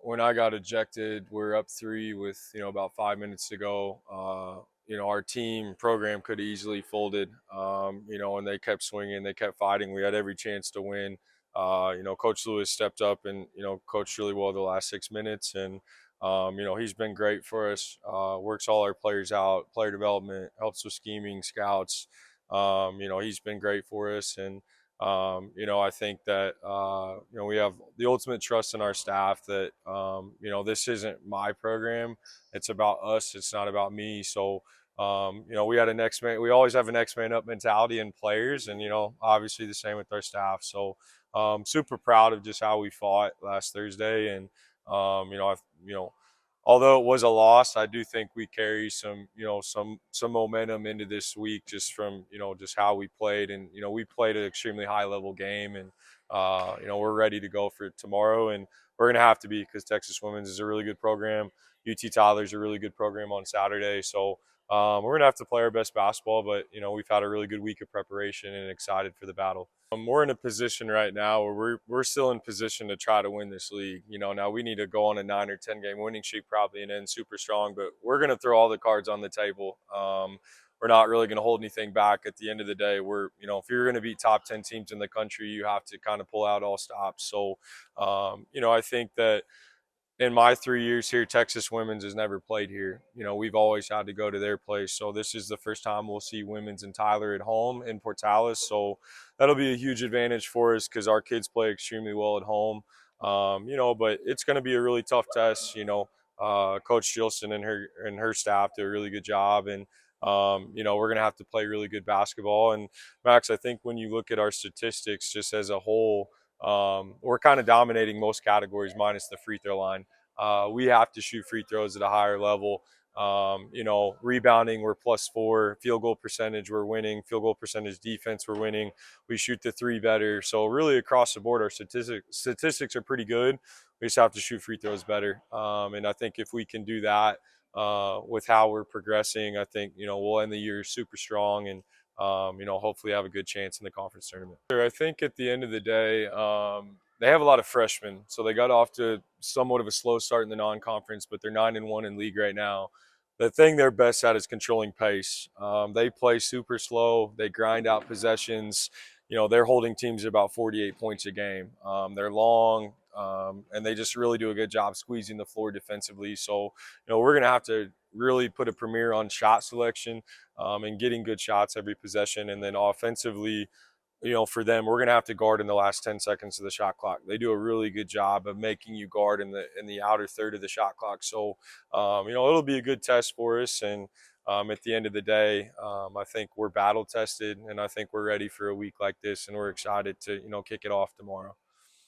when I got ejected, we're up 3 with about 5 minutes to go. Our team program could have easily folded. And they kept swinging, they kept fighting. We had every chance to win. Coach Lewis stepped up and coached really well the last 6 minutes, and he's been great for us. Works all our players out, player development, helps with scheming, scouts. He's been great for us, and I think that we have the ultimate trust in our staff that this isn't my program; it's about us. It's not about me. So we had a next man. We always have a next man up mentality in players, and obviously the same with our staff. So super proud of just how we fought last Thursday, and although it was a loss, I do think we carry some momentum into this week just from just how we played, and we played an extremely high level game, and we're ready to go for tomorrow, and we're gonna have to be because Texas Women's is a really good program. UT Tyler's a really good program on Saturday, so we're gonna have to play our best basketball. But we've had a really good week of preparation and excited for the battle. We're in a position right now where we're still in position to try to win this league. Now we need to go on a 9 or 10 game winning streak probably and end super strong, but we're going to throw all the cards on the table. We're not really going to hold anything back. At the end of the day, if you're going to beat top 10 teams in the country, you have to kind of pull out all stops. So, I think that in my 3 years here, Texas Women's has never played here. We've always had to go to their place. So this is the first time we'll see Women's and Tyler at home in Portales. So that'll be a huge advantage for us because our kids play extremely well at home. But it's going to be a really tough test. Coach Jilson and her staff do a really good job, and we're going to have to play really good basketball. And Max, I think when you look at our statistics just as a whole, we're kind of dominating most categories minus the free throw line. We have to shoot free throws at a higher level. Rebounding, we're +4. Field goal percentage, we're winning. Field goal percentage defense, we're winning. We shoot the three better. So really across the board, our statistics are pretty good. We just have to shoot free throws better. And I think if we can do that with how we're progressing, I think, we'll end the year super strong and hopefully have a good chance in the conference tournament. I think at the end of the day, they have a lot of freshmen, so they got off to somewhat of a slow start in the non-conference, but they're 9-1 in league right now. The thing they're best at is controlling pace. They play super slow. They grind out possessions. They're holding teams at about 48 points a game. They're long, and they just really do a good job squeezing the floor defensively. So, we're going to have to really put a premiere on shot selection and getting good shots every possession. And then offensively, for them, we're going to have to guard in the last 10 seconds of the shot clock. They do a really good job of making you guard in the outer third of the shot clock. So, it'll be a good test for us. And at the end of the day, I think we're battle tested, and I think we're ready for a week like this, and we're excited to, kick it off tomorrow.